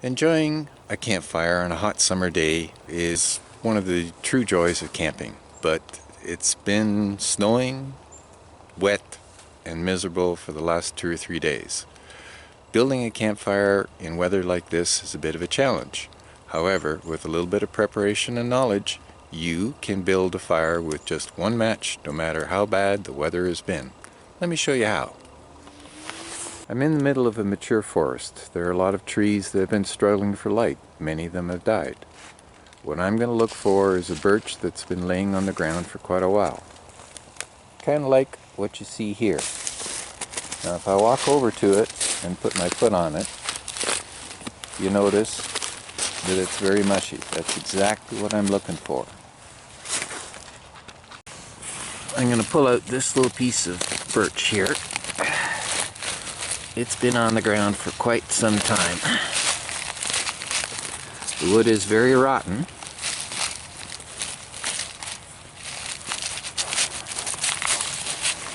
Enjoying a campfire on a hot summer day is one of the true joys of camping, but it's been snowing, wet, and miserable for the last 2 or 3 days. Building a campfire in weather like this is a bit of a challenge. However, with a little bit of preparation and knowledge, you can build a fire with just one match, no matter how bad the weather has been. Let me show you how. I'm in the middle of a mature forest. There are a lot of trees that have been struggling for light. Many of them have died. What I'm going to look for is a birch that's been laying on the ground for quite a while. Kind of like what you see here. Now if I walk over to it and put my foot on it, you notice that it's very mushy. That's exactly what I'm looking for. I'm going to pull out this little piece of birch here. It's been on the ground for quite some time. The wood is very rotten.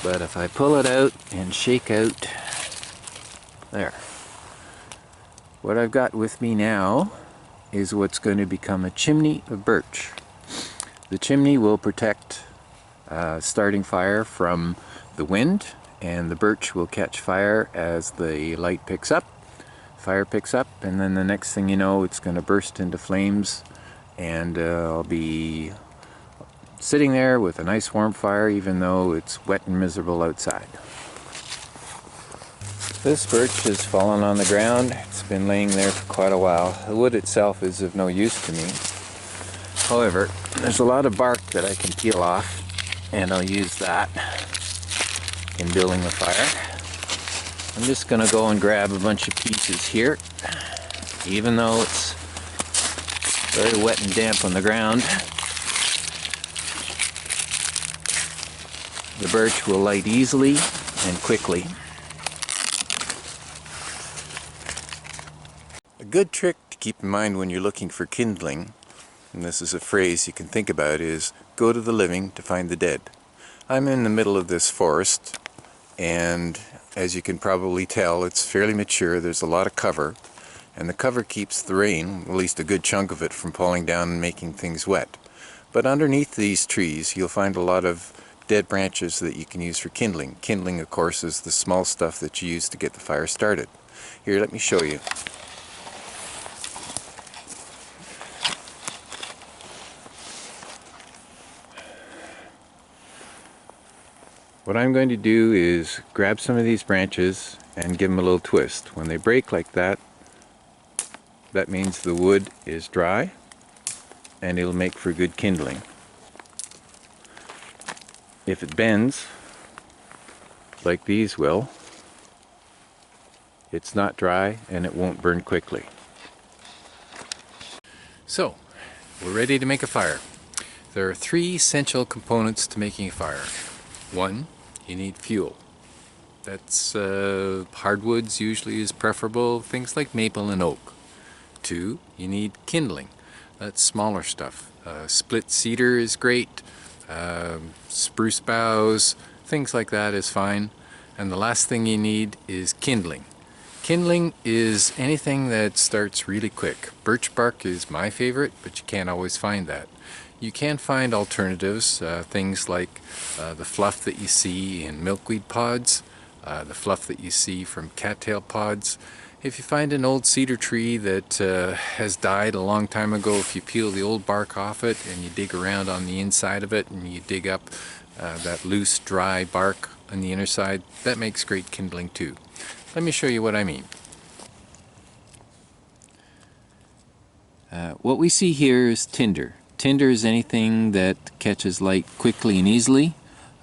But if I pull it out and shake out, there. What I've got with me now is what's going to become a chimney of birch. The chimney will protect starting fire from the wind, and the birch will catch fire as the light picks up, fire picks up, and then the next thing you know it's going to burst into flames, and I'll be sitting there with a nice warm fire even though it's wet and miserable outside. This birch has fallen on the ground. It's been laying there for quite a while. The wood itself is of no use to me. However, there's a lot of bark that I can peel off, and I'll use that in building the fire. I'm just going to go and grab a bunch of pieces here. Even though it's very wet and damp on the ground, the birch will light easily and quickly. A good trick to keep in mind when you're looking for kindling, and this is a phrase you can think about, is go to the living to find the dead. I'm in the middle of this forest, and as you can probably tell, it's fairly mature. There's a lot of cover, and the cover keeps the rain, at least a good chunk of it, from falling down and making things wet. But underneath these trees you'll find a lot of dead branches that you can use for kindling. Kindling, of course, is the small stuff that you use to get the fire started. Here, let me show you. What I'm going to do is grab some of these branches and give them a little twist. When they break like that, that means the wood is dry and it'll make for good kindling. If it bends, like these will, it's not dry and it won't burn quickly. So, we're ready to make a fire. There are 3 essential components to making a fire. 1, you need fuel. That's hardwoods usually is preferable, things like maple and oak. 2, you need kindling. That's smaller stuff. Split cedar is great. Spruce boughs, things like that is fine. And the last thing you need is kindling. Kindling is anything that starts really quick. Birch bark is my favorite, but you can't always find that. You can find alternatives, things like the fluff that you see in milkweed pods, the fluff that you see from cattail pods. If you find an old cedar tree that has died a long time ago, if you peel the old bark off it and you dig around on the inside of it and you dig up that loose, dry bark on the inner side, that makes great kindling too. Let me show you what I mean. What we see here is tinder. Tinder is anything that catches light quickly and easily.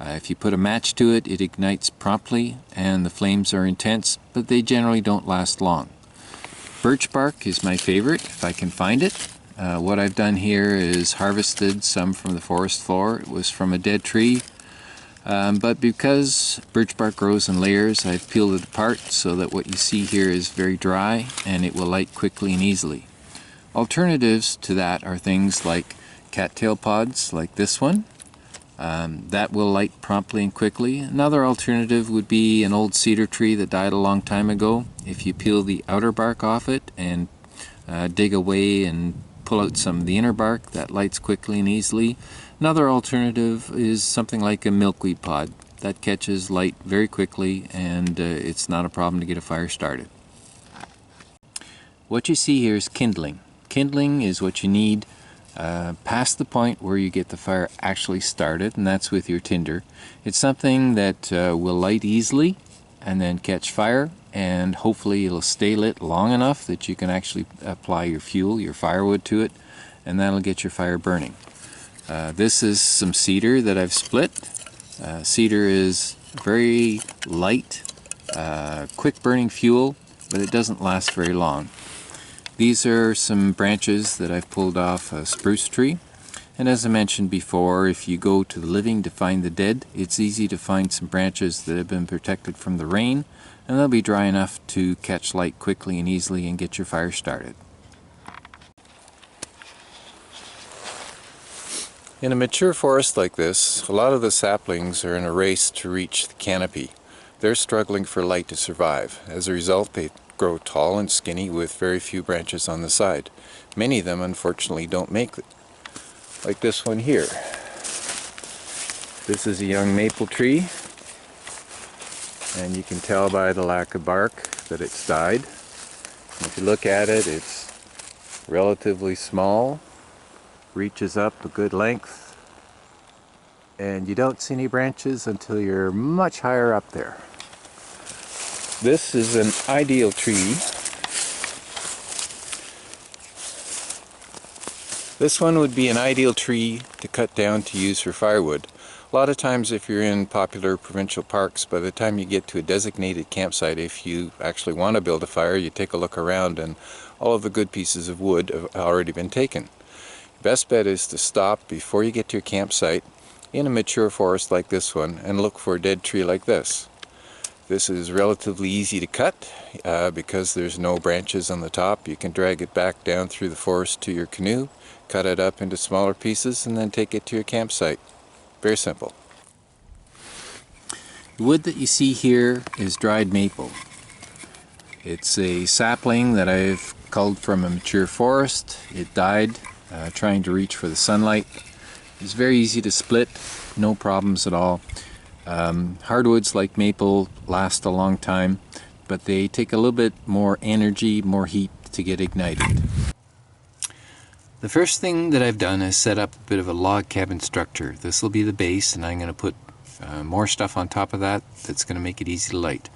If you put a match to it, it ignites promptly and the flames are intense, but they generally don't last long. Birch bark is my favorite if I can find it. What I've done here is harvested some from the forest floor. It was from a dead tree, but because birch bark grows in layers, I've peeled it apart so that what you see here is very dry and it will light quickly and easily. Alternatives to that are things like cattail pods like this one. That will light promptly and quickly. Another alternative would be an old cedar tree that died a long time ago. If you peel the outer bark off it and dig away and pull out some of the inner bark. That lights quickly and easily. Another alternative is something like a milkweed pod. That catches light very quickly, and it's not a problem to get a fire started. What you see here is kindling. Kindling is what you need past the point where you get the fire actually started, and that's with your tinder. It's something that will light easily and then catch fire, and hopefully it'll stay lit long enough that you can actually apply your fuel, your firewood to it, and that'll get your fire burning. This is some cedar that I've split. Cedar is very light, quick burning fuel, but it doesn't last very long. These are some branches that I've pulled off a spruce tree, and as I mentioned before, if you go to the living to find the dead, it's easy to find some branches that have been protected from the rain, and they'll be dry enough to catch light quickly and easily and get your fire started. In a mature forest like this, a lot of the saplings are in a race to reach the canopy. They're struggling for light to survive. As a result, they grow tall and skinny with very few branches on the side. Many of them unfortunately don't make it. Like this one here. This is a young maple tree, and you can tell by the lack of bark that it's died. And if you look at it, it's relatively small, reaches up a good length, and you don't see any branches until you're much higher up there. This is an ideal tree. This one would be an ideal tree to cut down to use for firewood. A lot of times if you're in popular provincial parks, by the time you get to a designated campsite, if you actually want to build a fire, you take a look around and all of the good pieces of wood have already been taken. Best bet is to stop before you get to your campsite in a mature forest like this one and look for a dead tree like this. This is relatively easy to cut because there's no branches on the top. You can drag it back down through the forest to your canoe, cut it up into smaller pieces, and then take it to your campsite. Very simple. The wood that you see here is dried maple. It's a sapling that I've culled from a mature forest. It died trying to reach for the sunlight. It's very easy to split, no problems at all. Hardwoods like maple last a long time, but they take a little bit more energy, more heat to get ignited. The first thing that I've done is set up a bit of a log cabin structure. This will be the base, and I'm going to put more stuff on top of that that's going to make it easy to light.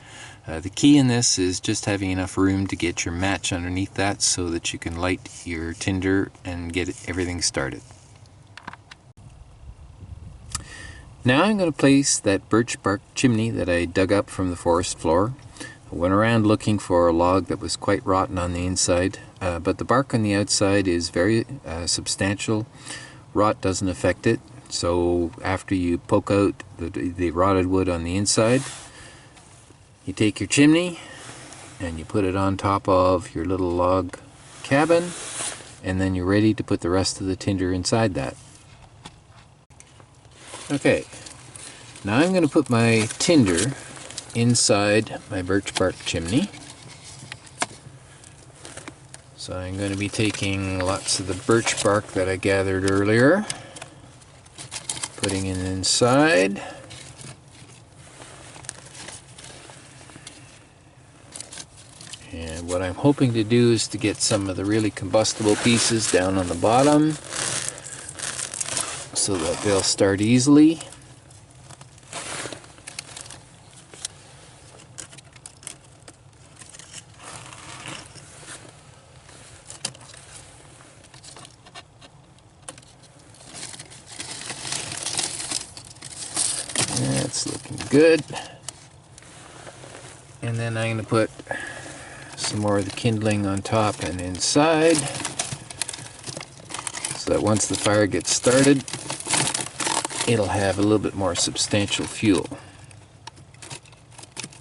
The key in this is just having enough room to get your match underneath that so that you can light your tinder and get everything started. Now I'm going to place that birch bark chimney that I dug up from the forest floor. I went around looking for a log that was quite rotten on the inside, but the bark on the outside is very substantial. Rot doesn't affect it, so after you poke out the rotted wood on the inside, you take your chimney and you put it on top of your little log cabin, and then you're ready to put the rest of the tinder inside that. Okay, now I'm going to put my tinder inside my birch bark chimney. So I'm going to be taking lots of the birch bark that I gathered earlier, putting it inside. And what I'm hoping to do is to get some of the really combustible pieces down on the bottom, so that they'll start easily. That's looking good. And then I'm going to put some more of the kindling on top and inside, so that once the fire gets started, it'll have a little bit more substantial fuel.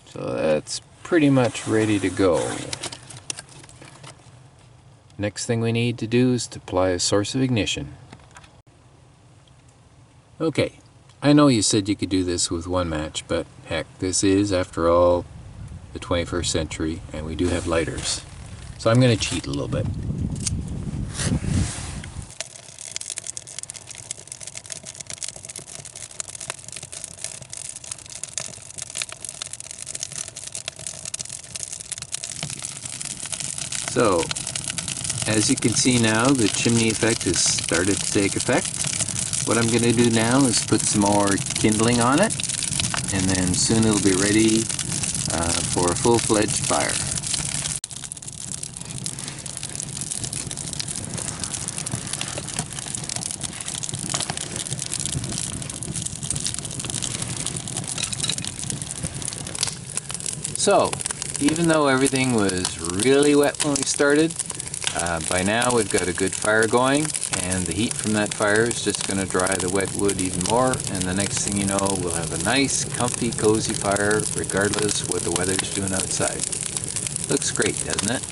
So that's pretty much ready to go. Next thing we need to do is to apply a source of ignition. Okay, I know you said you could do this with one match, but heck, this is, after all, the 21st century, and we do have lighters. So I'm going to cheat a little bit. So, as you can see now, the chimney effect has started to take effect. What I'm going to do now is put some more kindling on it, and then soon it'll be ready for a full-fledged fire. So, even though everything was really wet when we started, by now we've got a good fire going, and the heat from that fire is just going to dry the wet wood even more, and the next thing you know, we'll have a nice, comfy, cozy fire regardless what the weather's doing outside. Looks great, doesn't it?